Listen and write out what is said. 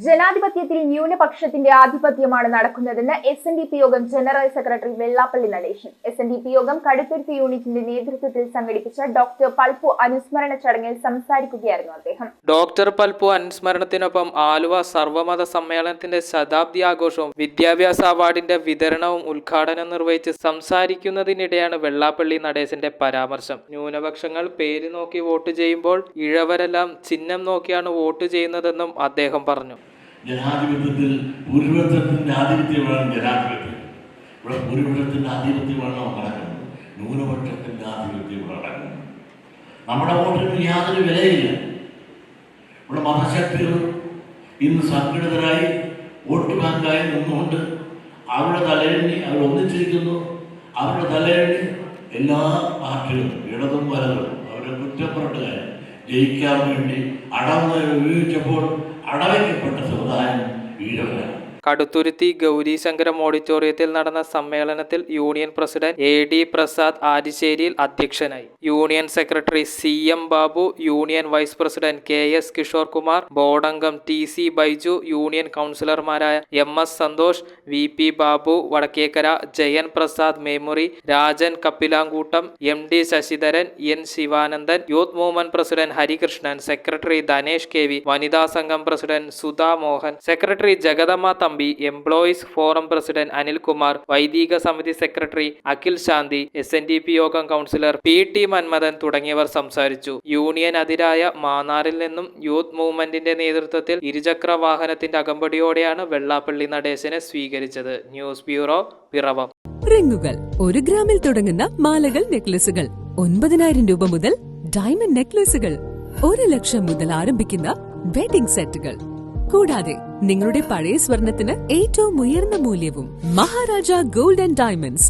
ജനാധിപത്യത്തിൽ ന്യൂനപക്ഷത്തിന്റെ ആധിപത്യമാണ് നടക്കുന്നതെന്ന് SNDP യോഗം general secretary Vellappally Natesan. SNDP യോഗം കടുത്തുരുത്തി യൂണിറ്റിന്റെ നേതൃത്വത്തിൽ സംഘടിപ്പിച്ച ഡോക്ടർ പൽപ്പു അനുസ്മരണ ചടങ്ങിൽ സംസാരിക്കുകയായിരുന്നു അദ്ദേഹം. ഡോക്ടർ പൽപ്പു അനുസ്മരണത്തിനൊപ്പം ആലുവ സർവമത സമ്മേളനത്തിന്റെ ശതാബ്ദി ആഘോഷവും വിദ്യാഭ്യാസ അവാർഡിന്റെ വിതരണവും ഉദ്ഘാടനം നിർവഹിച്ച് സംസാരിക്കുന്നതിനിടെയാണ് വെള്ളാപ്പള്ളി നടേശന്റെ പരാമർശം. ന്യൂനപക്ഷങ്ങൾ പേര് നോക്കി വോട്ട് ചെയ്യുമ്പോൾ ഇഴവരെല്ലാം ചിഹ്നം നോക്കിയാണ് വോട്ട് ചെയ്യുന്നതെന്നും അദ്ദേഹം പറഞ്ഞു. ജനാധിപത്യത്തിൽ ഭൂരിപക്ഷത്തിന്റെ ആധിപത്യമാണ് ജനാധിപത്യം. ഇവിടെ ഭൂരിപക്ഷത്തിന്റെ ആധിപത്യമാണ് നടക്കുന്നത്, ന്യൂനപക്ഷത്തിന്റെ ആധിപത്യമാണ് നടക്കുന്നത്. നമ്മുടെ വോട്ടിന് യാതൊരു വിലയില്ല. ഇവിടെ മതശക്തികൾ ഇന്ന് സംഘടിതരായി വോട്ട് ബാങ്കായി നിന്നുകൊണ്ട് അവരുടെ തലയെണ്ണി അവർ ഒന്നിച്ചിരിക്കുന്നു. അവരുടെ തലയെണ്ണി എല്ലാ പാർട്ടികളും ഇടതും വലതും അവരെ കുറ്റപ്പെടുത്തുക ജയിക്കാൻ വേണ്ടി അടവ് ഉപയോഗിച്ചപ്പോൾ അടവയ്ക്കപ്പെട്ട സമുദായം ഈഴവരാണ്. കടുത്തുരുത്തി ഗൗരീശങ്കരം ഓഡിറ്റോറിയത്തിൽ നടന്ന സമ്മേളനത്തിൽ യൂണിയൻ പ്രസിഡന്റ് AD പ്രസാദ് ആദിശ്ശേരിയിൽ അധ്യക്ഷനായി. Union secretary CM Babu, union vice president KS Kishore Kumar, ബോർഡംഗം TC ബൈജു, യൂണിയൻ കൗൺസിലർമാരായ MS Santhosh, VP Babu Vadakkekara, Jayan Prasad Memuri, Rajan Kappilankoottam, MD Sasidharan, N Sivanandan, youth movement president Harikrishnan, secretary Dhanesh KV, വനിതാ സംഘം president Sudha Mohan, secretary Jagadamma Thampi, employees forum president Anilkumar, വൈദിക സമിതി സെക്രട്ടറി അഖിൽ ശാന്തി, SNDP യോഗം കൗൺസിലർ PT മന്മഥൻ തുടങ്ങിയവർ സംസാരിച്ചു. യൂണിയൻ അതിരായ മാന്നാറിൽ നിന്നും യൂത്ത് മൂവ്മെന്റിന്റെ നേതൃത്വത്തിൽ ഇരുചക്ര വാഹനത്തിന്റെ അകമ്പടിയോടെയാണ് വെള്ളാപ്പള്ളി നടേശനെ സ്വീകരിച്ചത്. News bureau, Piravom. റിങ്ങുകൾ 1 ഗ്രാമിൽ തുടങ്ങുന്ന മാലകൾ, നെക്ലസുകൾ 9,000 രൂപ മുതൽ ഡയമണ്ട് നെക്ലസുകൾ 1 ലക്ഷം മുതൽ ആരംഭിക്കുന്ന വെഡിംഗ് സെറ്റുകൾ, കൂടാതെ നിങ്ങളുടെ പഴയ സ്വർണത്തിന് ഏറ്റവും ഉയർന്ന മൂല്യവും. Maharaja gold and diamonds,